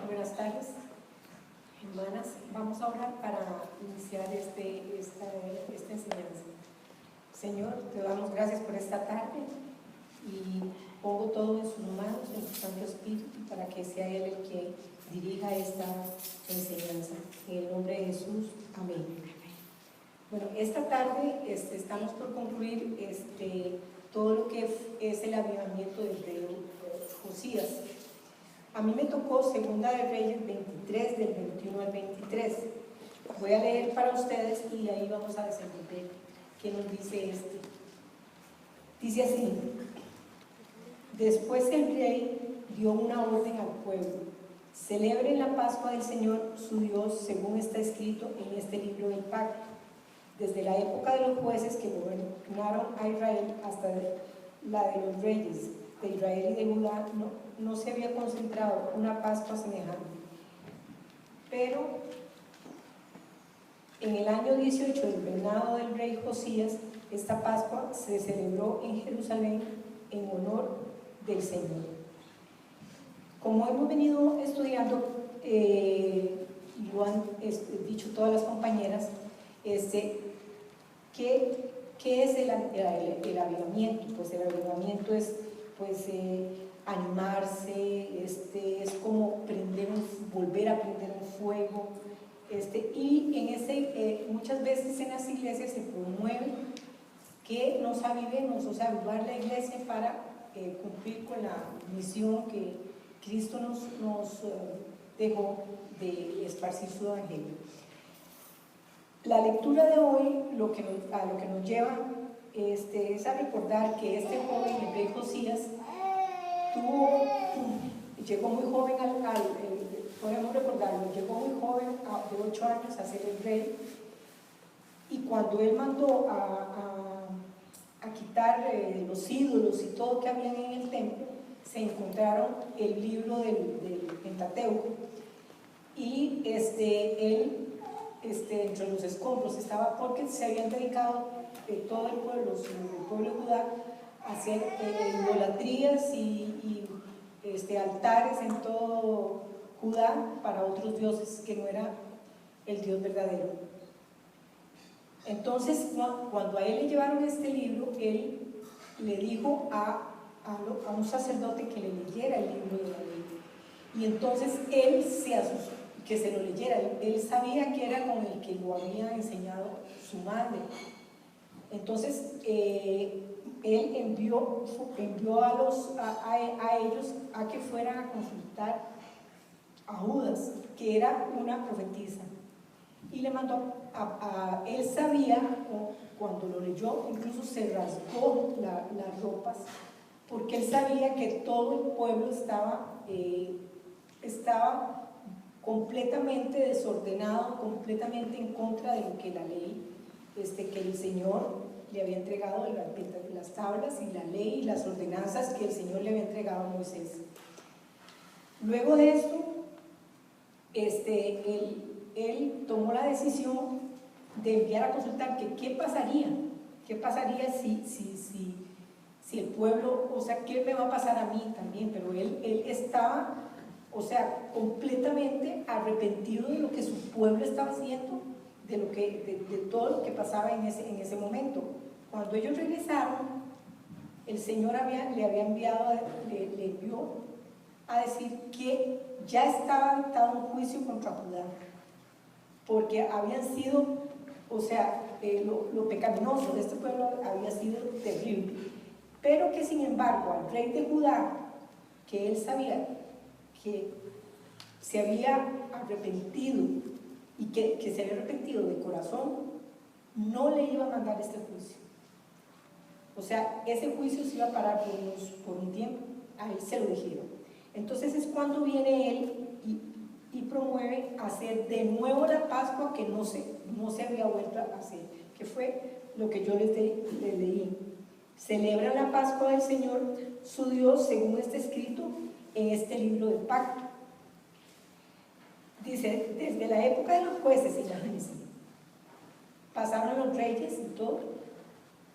Buenas tardes, hermanas. Vamos a orar para iniciar esta enseñanza. Señor, te damos gracias por esta tarde y pongo todo en sus manos, en su Santo Espíritu, para que sea Él el que dirija esta enseñanza. En el nombre de Jesús, amén. Bueno, esta tarde estamos por concluir todo lo que es el avivamiento del rey Josías. A mí me tocó Segunda de Reyes 23, del 21 al 23. Voy a leer para ustedes y ahí vamos a desenvolver qué nos dice Dice así: después el rey dio una orden al pueblo: celebren la Pascua del Señor su Dios, según está escrito en este libro del pacto. Desde la época de los jueces que gobernaron a Israel hasta la de los reyes de Israel y de Judá, no se había concentrado una Pascua semejante. Pero en el año 18 del reinado del rey Josías, esta Pascua se celebró en Jerusalén en honor del Señor. Como hemos venido estudiando, y lo han dicho todas las compañeras, ¿qué es el avivamiento? Pues el avivamiento es animarse, es como volver a prender un fuego, y muchas veces en las iglesias se promueve que nos avivemos, o sea, avivar la iglesia para cumplir con la misión que Cristo nos dejó de esparcir su evangelio. La lectura de hoy a lo que nos lleva es a recordar que este joven, el rey Josías, llegó muy joven podemos recordarlo, llegó muy joven, de 8 años, a ser el rey, y cuando él mandó a quitar los ídolos y todo que habían en el templo, se encontraron el libro del Pentateuco, y él entre los escombros estaba, porque se habían dedicado todo el pueblo de Judá a hacer idolatrías y altares en todo Judá para otros dioses que no era el Dios verdadero. Entonces, cuando a él le llevaron este libro, él le dijo a un sacerdote que le leyera el libro de la ley, y entonces él se asustó que se lo leyera. Él sabía que era con el que lo había enseñado su madre. Entonces él envió a ellos a que fueran a consultar a Judas, que era una profetisa, y le mandó él sabía, cuando lo leyó, incluso se rasgó las ropas, porque él sabía que todo el pueblo estaba completamente desordenado, completamente en contra de lo que la ley, que el Señor le había entregado, las tablas y la ley y las ordenanzas que el Señor le había entregado a Moisés. Luego de esto, él tomó la decisión de enviar a consultar que qué pasaría si el pueblo, o sea, qué me va a pasar a mí también. Pero él estaba, o sea, completamente arrepentido de lo que su pueblo estaba haciendo, de todo lo que pasaba en ese momento. Cuando ellos regresaron, el Señor le envió a decir que ya estaba dictado un juicio contra Judá, porque habían sido, o sea, lo pecaminoso de este pueblo había sido terrible, pero que sin embargo al rey de Judá, que él sabía que se había arrepentido y que se había arrepentido de corazón, no le iba a mandar este juicio. O sea, ese juicio se iba a parar por un tiempo. A él se lo dijeron. Entonces es cuando viene él y promueve hacer de nuevo la Pascua, que no se había vuelto a hacer, que fue lo que yo les leí. Celebran la Pascua del Señor su Dios, según está escrito en este libro del pacto. Dice: desde la época de los jueces y la reyes, pasaron los reyes y todo,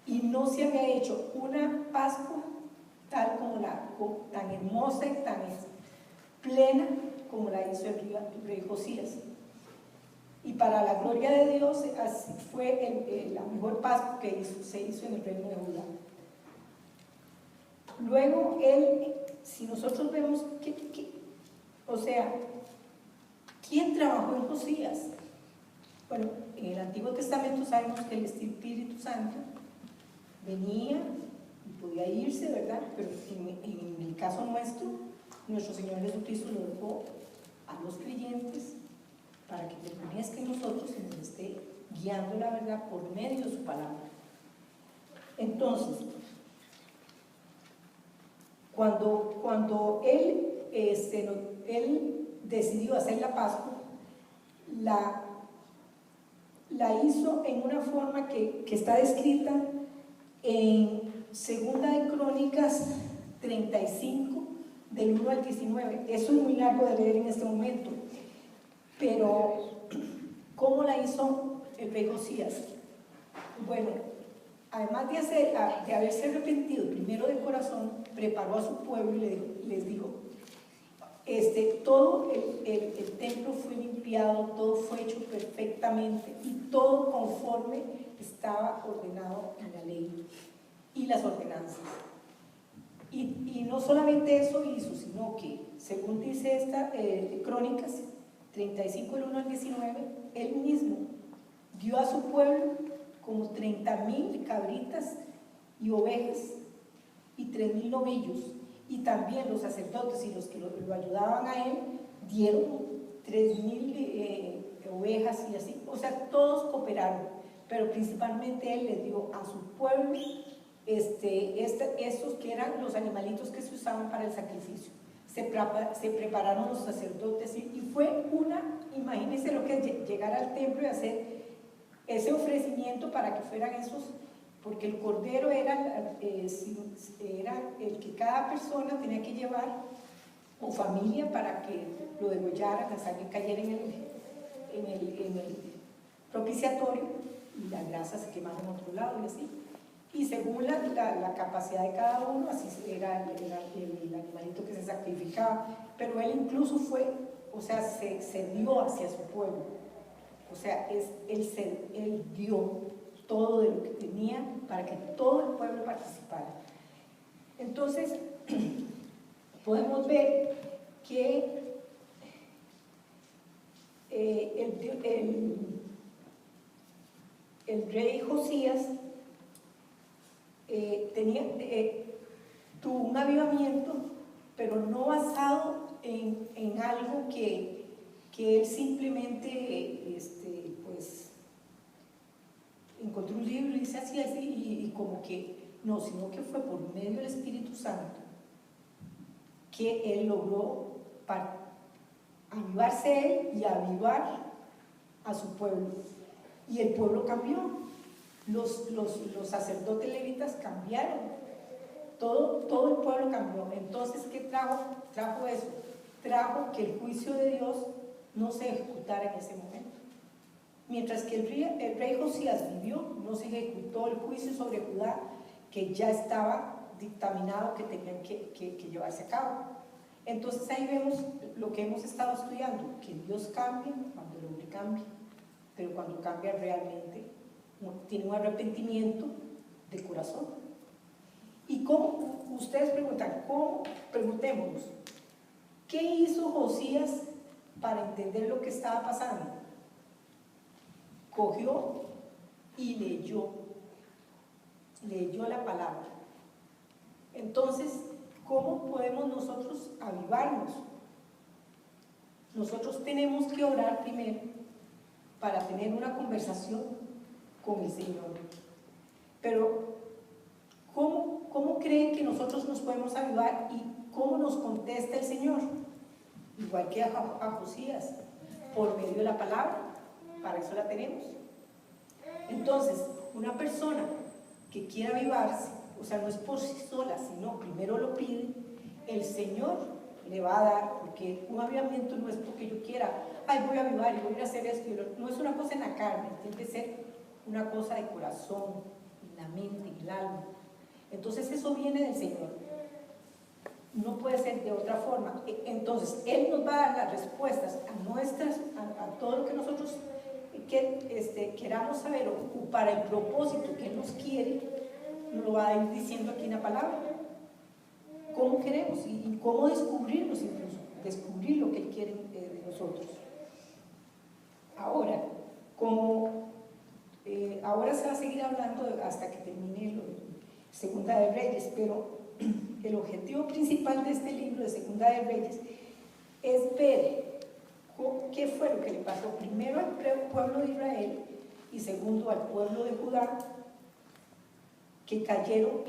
y no se había hecho una Pascua tan hermosa y tan plena como la hizo el rey Josías. Y para la gloria de Dios, así fue la mejor Pascua que se hizo en el reino de Judá. Luego él, si nosotros vemos o sea, ¿quién trabajó en Josías? Bueno, en el Antiguo Testamento sabemos que el Espíritu Santo venía y podía irse, ¿verdad? Pero en el caso nuestro Señor Jesucristo lo dejó a los creyentes para que permanezca en nosotros y nos esté guiando la verdad por medio de su palabra. Entonces, cuando él decidió hacer la Pascua, la hizo en una forma que está descrita en Segunda de Crónicas 35, del 1 al 19. Eso es muy largo de leer en este momento, pero ¿cómo la hizo el rey Josías? Bueno, además de haberse arrepentido primero de corazón, preparó a su pueblo y les dijo, todo el templo fue limpiado, todo fue hecho perfectamente y todo conforme estaba ordenado en la ley y las ordenanzas. Y no solamente eso hizo, sino que, según dice esta Crónicas 35, del 1 al 19, él mismo dio a su pueblo como 30,000 cabritas y ovejas y 3,000 novillos. Y también los sacerdotes y los que lo ayudaban a él dieron 3,000 ovejas y así. O sea, todos cooperaron, pero principalmente él les dio a su pueblo estos que eran los animalitos que se usaban para el sacrificio. Se prepararon los sacerdotes y fue imagínense lo que es llegar al templo y hacer ese ofrecimiento para que fueran esos, porque el cordero era el que cada persona tenía que llevar, o familia, para que lo degollaran, la sangre cayera en el propiciatorio y la grasa se quemaba en otro lado y así. Y según la capacidad de cada uno, así era el animalito que se sacrificaba. Pero él incluso se dio hacia su pueblo. O sea, él dio todo de lo que tenía para que todo el pueblo participara. Entonces, podemos ver que el rey Josías tuvo un avivamiento, pero no basado en algo que él simplemente pues encontró un libro y dice así y como que no, sino que fue por medio del Espíritu Santo que él logró avivarse él y avivar a su pueblo, y el pueblo cambió. Los sacerdotes levitas cambiaron, todo el pueblo cambió. Entonces, ¿qué trajo eso? Trajo que el juicio de Dios no se ejecutara en ese momento. Mientras que el rey Josías vivió, no se ejecutó el juicio sobre Judá, que ya estaba dictaminado que tenían que llevarse a cabo. Entonces ahí vemos lo que hemos estado estudiando, que Dios cambia cuando el hombre cambia, pero cuando cambia realmente tiene un arrepentimiento de corazón. ¿Y cómo? Ustedes preguntan, ¿cómo? Preguntémonos, ¿qué hizo Josías para entender lo que estaba pasando? Cogió y leyó la palabra. Entonces, ¿cómo podemos nosotros avivarnos? Nosotros tenemos que orar primero para tener una conversación con el Señor. Pero, ¿cómo creen que nosotros nos podemos avivar y cómo nos contesta el Señor? Igual que a Josías, por medio de la palabra. Para eso la tenemos. Entonces, una persona que quiera avivarse, o sea, no es por sí sola, sino primero lo pide, el Señor le va a dar, porque un avivamiento no es porque yo quiera, voy a avivar y voy a hacer esto, no es una cosa en la carne, tiene que ser una cosa de corazón, en la mente, en el alma. Entonces eso viene del Señor. no puede ser de otra forma. Entonces, Él nos va a dar las respuestas a todo lo que nosotros queramos saber o para el propósito que Él nos quiere, nos lo va a ir diciendo aquí en la palabra. ¿Cómo queremos? Y cómo descubrirnos incluso, descubrir lo que Él quiere de nosotros. Ahora, ahora se va a seguir hablando hasta que termine Segunda de Reyes, pero el objetivo principal de este libro de Segunda de Reyes es ver qué fue lo que le pasó primero al pueblo de Israel y segundo al pueblo de Judá, que cayeron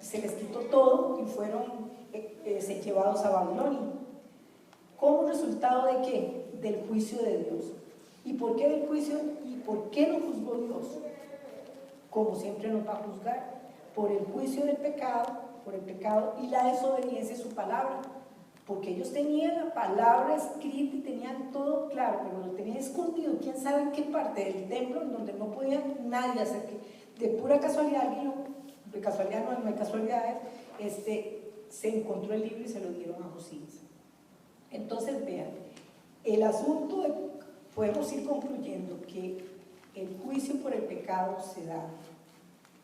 se les quitó todo y fueron llevados a Babilonia. ¿Como resultado de qué? Del juicio de Dios. ¿Y por qué del juicio? ¿Y por qué lo juzgó Dios? Como siempre nos va a juzgar, por el juicio del pecado, por el pecado y la desobediencia a su palabra. Porque ellos tenían la palabra escrita y tenían todo claro, pero lo tenían escondido, quién sabe en qué parte del templo, en donde no podía nadie hacer que, de pura casualidad, de casualidad no hay casualidades, se encontró el libro y se lo dieron a Josías. Entonces vean, el asunto, podemos ir concluyendo que el juicio por el pecado se da,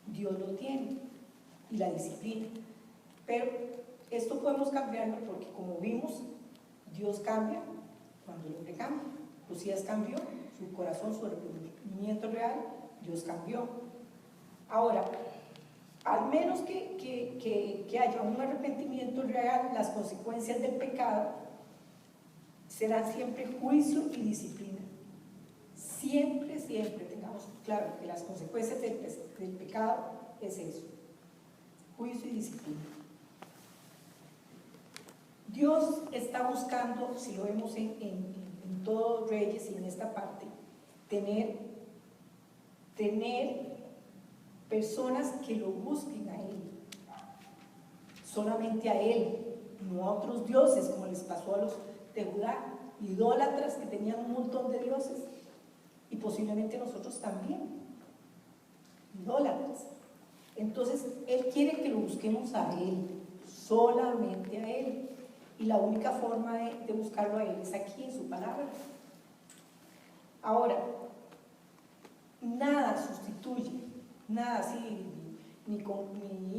Dios lo tiene, y la disciplina, pero esto podemos cambiarlo porque, como vimos, Dios cambia cuando el hombre cambia. Josías cambió, su corazón, su arrepentimiento real, Dios cambió. Ahora, al menos que haya un arrepentimiento real, las consecuencias del pecado serán siempre juicio y disciplina. Siempre, siempre tengamos claro que las consecuencias del pecado es eso, juicio y disciplina. Dios está buscando, si lo vemos en todos Reyes y en esta parte, tener personas que lo busquen a Él, solamente a Él, no a otros dioses, como les pasó a los de Judá, idólatras que tenían un montón de dioses, y posiblemente nosotros también, idólatras. Entonces, Él quiere que lo busquemos a Él, solamente a Él. Y la única forma de buscarlo a Él es aquí, en su palabra. Ahora, nada sustituye, nada así, ni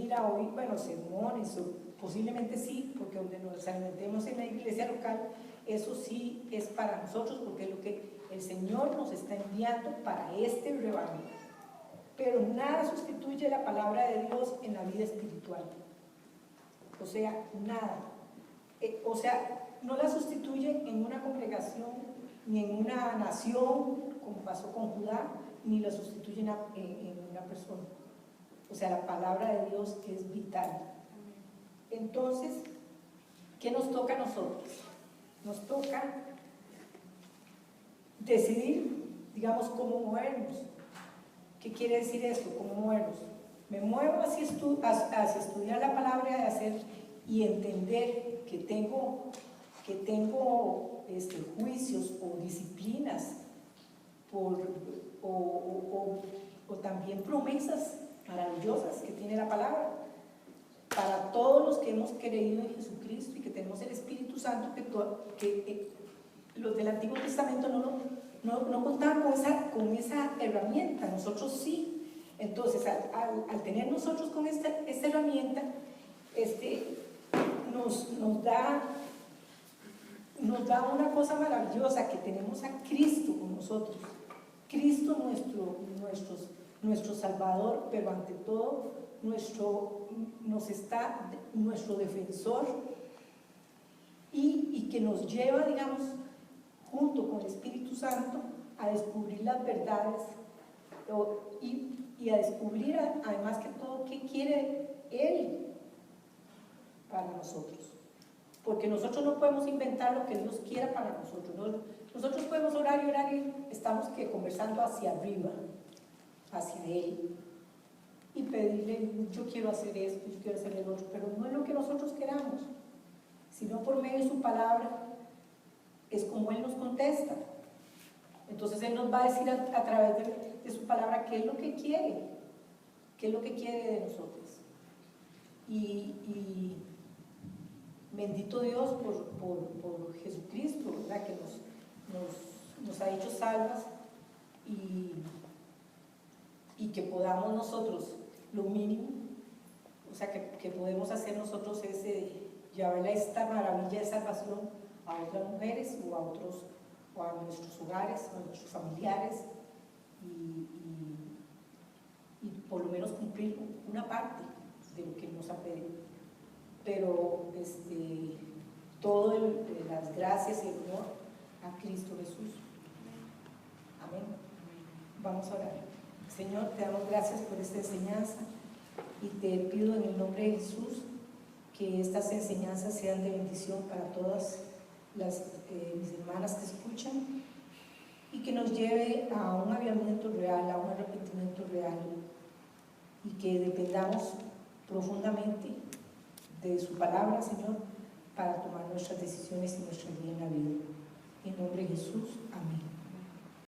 ir a oír, bueno, sermones, o posiblemente sí, porque donde nos alimentemos en la iglesia local, eso sí es para nosotros, porque es lo que el Señor nos está enviando para este rebaño. Pero nada sustituye la palabra de Dios en la vida espiritual. O sea, nada. No la sustituye en una congregación, ni en una nación, como pasó con Judá, ni la sustituye en una persona. O sea, la palabra de Dios es vital. Entonces, ¿qué nos toca a nosotros? Nos toca decidir, digamos, cómo movernos. ¿Qué quiere decir esto? ¿Cómo movernos? Me muevo hacia estudiar la palabra y entender que tengo juicios o disciplinas o también promesas maravillosas que tiene la palabra para todos los que hemos creído en Jesucristo y que tenemos el Espíritu Santo, que los del Antiguo Testamento no contaban con esa herramienta, nosotros sí. Entonces, al tener nosotros con esta herramienta, nos da una cosa maravillosa, que tenemos a Cristo con nosotros. Cristo nuestro Salvador, pero ante todo nuestro defensor, y que nos lleva, digamos, junto con el Espíritu Santo, a descubrir las verdades y a descubrir, además que todo, qué quiere Él para nosotros. Porque nosotros no podemos inventar lo que Dios quiera para nosotros. Nosotros podemos orar y orar y estamos conversando hacia arriba, hacia Él, y pedirle: yo quiero hacer esto, yo quiero hacer el otro, pero no es lo que nosotros queramos, sino por medio de su palabra es como Él nos contesta. Entonces Él nos va a decir a través de su palabra qué es lo que quiere. qué es lo que quiere de nosotros. Y bendito Dios por Jesucristo, ¿verdad? Que nos ha hecho salvas y que podamos nosotros, lo mínimo, o sea, que podemos hacer nosotros es llevarle esta maravilla de salvación a otras mujeres o a nuestros hogares, a nuestros familiares y por lo menos cumplir una parte de lo que nos ha pedido. Pero todo las gracias y el honor a Cristo Jesús. Amén. Vamos a orar. Señor, te damos gracias por esta enseñanza y te pido en el nombre de Jesús que estas enseñanzas sean de bendición para todas mis hermanas que escuchan y que nos lleve a un avivamiento real, a un arrepentimiento real y que dependamos profundamente de su palabra, Señor, para tomar nuestras decisiones y nuestra vida en la vida. En nombre de Jesús.